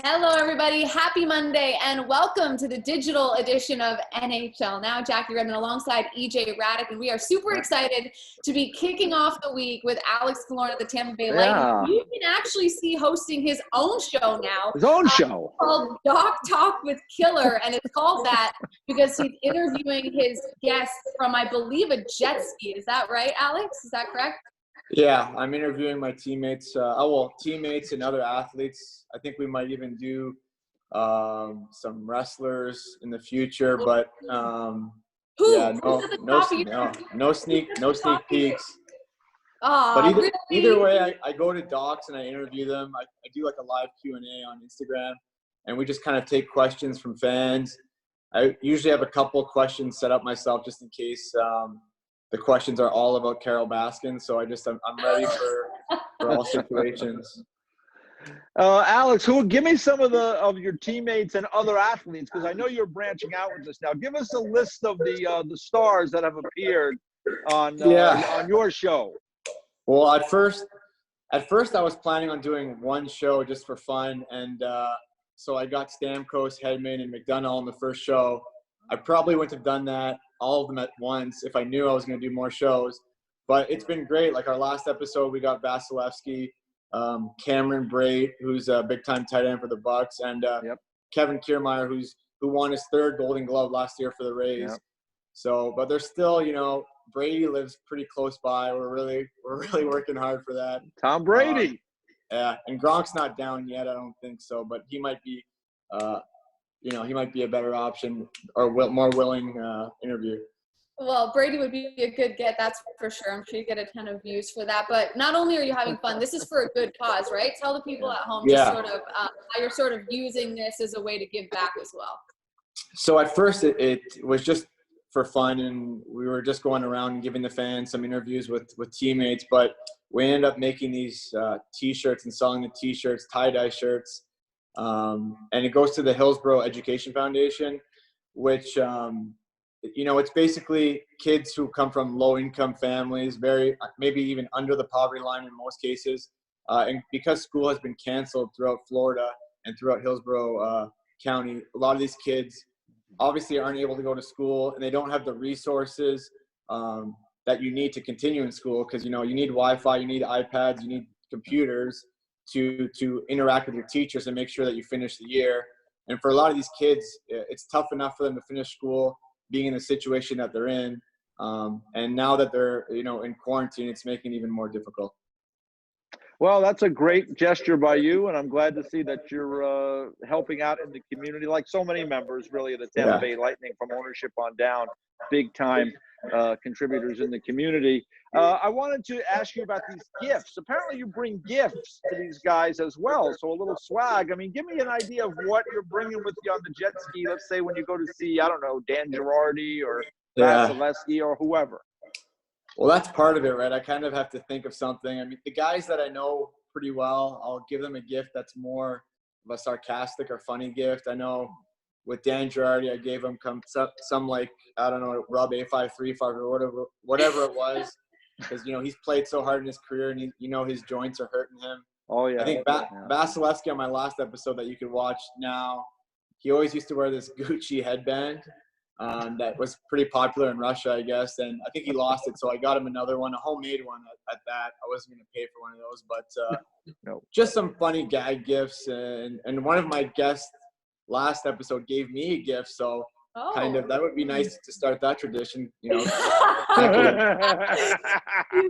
Hello, everybody. Happy Monday, and welcome to the digital edition of NHL Now. Jackie Redmond alongside EJ Raddick, and we are super excited to be kicking off the week with Alex Killorn at the Tampa Bay Lightning. You can actually see hosting his own show now. His own show. Called Doc Talk with Killer, and it's called that because he's interviewing his guests from, I believe, a jet ski. Is that right, Alex? Is that correct? Yeah, I'm interviewing my teammates, teammates and other athletes. I think we might even do some wrestlers in the future, but yeah, no sneak peeks. But either way, I go to docs and I interview them. I do like a live Q&A on Instagram, and we just kind of take questions from fans. I usually have a couple questions set up myself just in case the questions are all about Carol Baskin, so I'm ready for all situations. Alex, give me some of your teammates and other athletes, because I know you're branching out with this now. Give us a list of the stars that have appeared on your show. Well, at first I was planning on doing one show just for fun, and so I got Stamkos, Hedman, and McDonough on the first show. I probably wouldn't have done that, all of them at once, if I knew I was going to do more shows. But it's been great. Like our last episode, we got Vasilevsky, Cameron Brate, who's a big-time tight end for the Bucks, and Kevin Kiermaier, who won his third Golden Glove last year for the Rays. Yep. So, but there's still, Brady lives pretty close by. We're really working hard for that. Tom Brady. Yeah, and Gronk's not down yet. I don't think so, but he might be. He might be a better option or more willing interview. Well, Brady would be a good get, that's for sure. I'm sure you get a ton of views for that. But not only are you having fun, this is for a good cause, right? Tell the people at home just sort of how you're sort of using this as a way to give back as well. So at first it was just for fun, and we were just going around and giving the fans some interviews with teammates. But we ended up making these T-shirts and selling the T-shirts, tie-dye shirts. And it goes to the Hillsborough Education Foundation, which, it's basically kids who come from low-income families, maybe even under the poverty line in most cases. And because school has been canceled throughout Florida and throughout Hillsborough County, a lot of these kids obviously aren't able to go to school, and they don't have the resources that you need to continue in school because, you need Wi-Fi, you need iPads, you need computers to interact with your teachers and make sure that you finish the year. And for a lot of these kids, it's tough enough for them to finish school being in the situation that they're in. And now that they're, in quarantine, it's making it even more difficult. Well, that's a great gesture by you, and I'm glad to see that you're helping out in the community, like so many members, really, of the Tampa Bay Lightning, from ownership on down, big-time contributors in the community. I wanted to ask you about these gifts. Apparently, you bring gifts to these guys as well, so a little swag. I mean, give me an idea of what you're bringing with you on the jet ski, let's say when you go to see, I don't know, Dan Girardi or Vasilevsky or whoever. Well, that's part of it, right? I kind of have to think of something. I mean, the guys that I know pretty well, I'll give them a gift that's more of a sarcastic or funny gift. I know with Dan Girardi, I gave him some like, I don't know, Rub A535 or whatever it was, because, he's played so hard in his career, and his joints are hurting him. Oh, yeah. I think Vasilevsky on my last episode that you can watch now, he always used to wear this Gucci headband. That was pretty popular in Russia, I guess, and I think he lost it, so I got him another one, a homemade one at that. I wasn't going to pay for one of those, but just some funny gag gifts, and one of my guests last episode gave me a gift, so kind of that would be nice to start that tradition, You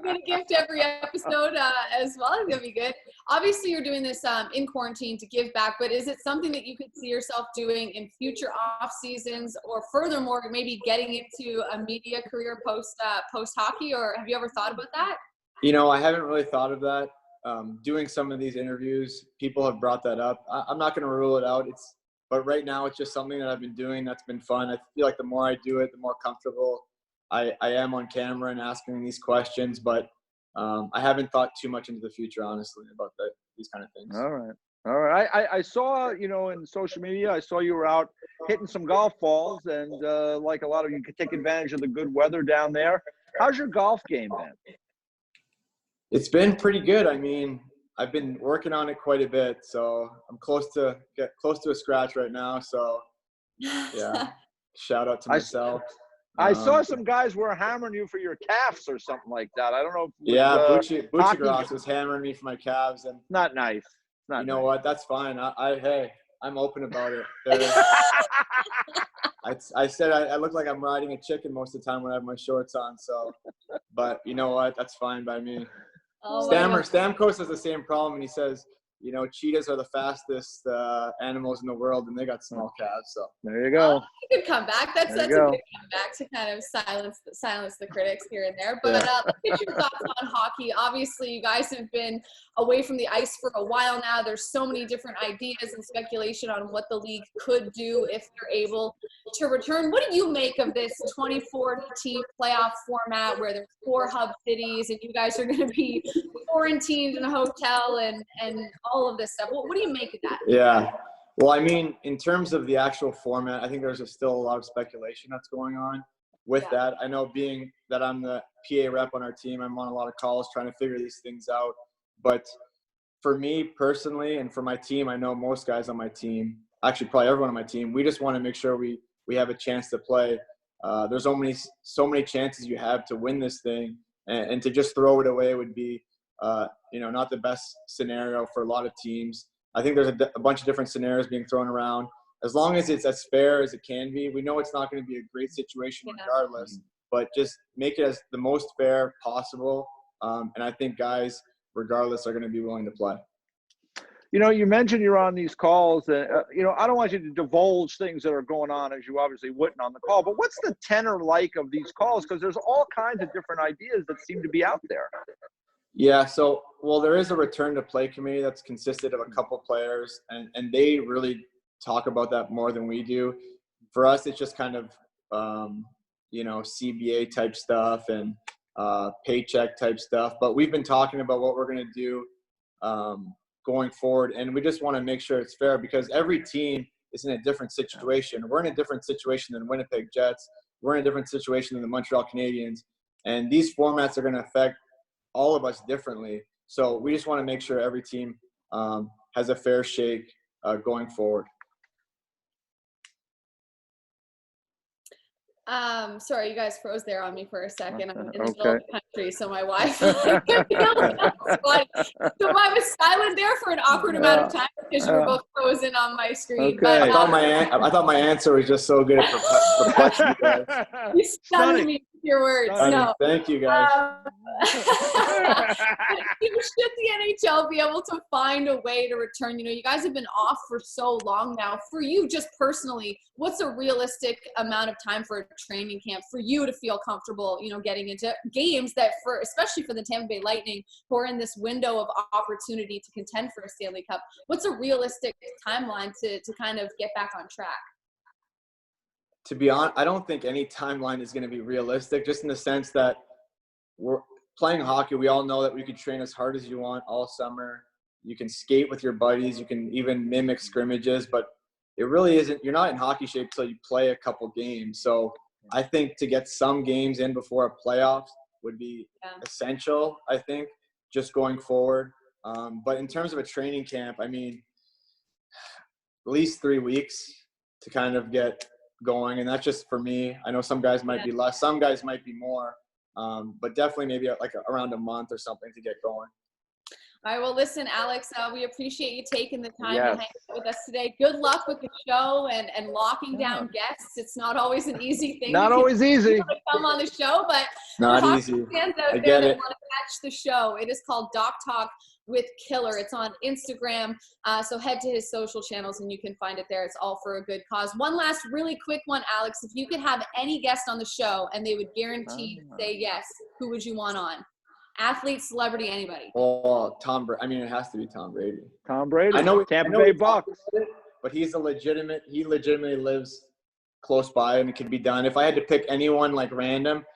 get a gift every episode as well. It's gonna be good. Obviously, you're doing this in quarantine to give back, but is it something that you could see yourself doing in future off seasons, or furthermore, maybe getting into a media career post hockey? Or have you ever thought about that? I haven't really thought of that. Doing some of these interviews, people have brought that up. I'm not going to rule it out. But right now, it's just something that I've been doing that's been fun. I feel like the more I do it, the more comfortable I am on camera and asking these questions. But I haven't thought too much into the future, honestly, about these kind of things. All right. I saw, in social media, I saw you were out hitting some golf balls, and like a lot of you could take advantage of the good weather down there. How's your golf game been? It's been pretty good. I mean, I've been working on it quite a bit, so I'm close to a scratch right now. So yeah, shout out to myself. I saw some guys were hammering you for your calves or something like that. I don't know. Yeah, Bucci Gross was hammering me for my calves, and not nice. You know what? That's fine. Hey, I'm open about it. I said I look like I'm riding a chicken most of the time when I have my shorts on. So, but you know what? That's fine by me. Stamkos has the same problem, and he says, cheetahs are the fastest animals in the world, and they got small calves. So there you go. Good comeback. That's a good comeback to kind of silence the critics here and there. But let's get your thoughts on hockey. Obviously, you guys have been away from the ice for a while now. There's so many different ideas and speculation on what the league could do if they're able to return. What do you make of this 24-team playoff format where there's 4 hub cities and you guys are going to be quarantined in a hotel and all of this stuff? What do you make of that? Yeah. Well, I mean, in terms of the actual format, I think there's still a lot of speculation that's going on with that. I know being that I'm the PA rep on our team, I'm on a lot of calls trying to figure these things out. But for me personally and for my team, I know most guys on my team, actually probably everyone on my team, we just want to make sure we have a chance to play. There's so many chances you have to win this thing, and to just throw it away would be not the best scenario for a lot of teams. I think there's a bunch of different scenarios being thrown around. As long as it's as fair as it can be, we know it's not going to be a great situation regardless, but just make it as the most fair possible. And I think guys, regardless, are going to be willing to play. You mentioned you're on these calls, and I don't want you to divulge things that are going on, as you obviously wouldn't on the call. But what's the tenor like of these calls? Because there's all kinds of different ideas that seem to be out there. Yeah, there is a return to play committee that's consisted of a couple players, and they really talk about that more than we do. For us, it's just kind of, CBA type stuff and paycheck type stuff. But we've been talking about what we're going to do going forward, and we just want to make sure it's fair because every team is in a different situation. We're in a different situation than Winnipeg Jets. We're in a different situation than the Montreal Canadiens, and these formats are going to affect all of us differently. So we just want to make sure every team has a fair shake going forward. Sorry, you guys froze there on me for a second. I'm in the middle of the country, so my Wi-Fi. So I was silent there for an awkward amount of time because you were both frozen on my screen. Okay. But, I thought my answer was just so good at perplexing you guys. You stunned me with your words. No. Thank you, guys. Should the NHL be able to find a way to return? You guys have been off for so long now. For you, just personally, what's a realistic amount of time for a training camp for you to feel comfortable, getting into games that especially for the Tampa Bay Lightning, who are in this window of opportunity to contend for a Stanley Cup? What's a realistic timeline to kind of get back on track? To be honest, I don't think any timeline is going to be realistic, just in the sense that we're playing hockey. We all know that we can train as hard as you want all summer. You can skate with your buddies. You can even mimic scrimmages, but it really isn't. You're not in hockey shape until you play a couple games. So I think to get some games in before a playoffs would be essential, I think, just going forward. But in terms of a training camp, I mean, at least 3 weeks to kind of get going. And that's just for me. I know some guys might be less, some guys might be more, but definitely maybe around a month or something to get going. All right. Well, listen, Alex, we appreciate you taking the time to hang out with us today. Good luck with the show and locking down guests. It's not always an easy thing. Not always easy. To come on the show, but not easy. Fans out there that want to catch the show, it is called Doc Talk with Killer. It's on Instagram. So head to his social channels and you can find it there. It's all for a good cause. One last really quick one, Alex. If you could have any guest on the show and they would guarantee say yes, who would you want on? Athlete, celebrity, anybody. Oh, Tom Brady. I mean, it has to be Tom Brady. Tom Brady. I know Tampa Bay Bucks. But he legitimately lives close by and it could be done. If I had to pick anyone random,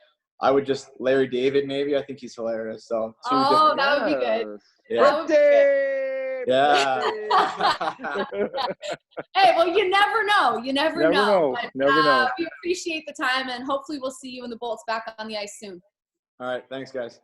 I would just Larry David maybe. I think he's hilarious. So that would be good. Yeah. Hey, well, you never know. You never know. But, never know. We appreciate the time and hopefully we'll see you and the Bolts back on the ice soon. All right. Thanks, guys.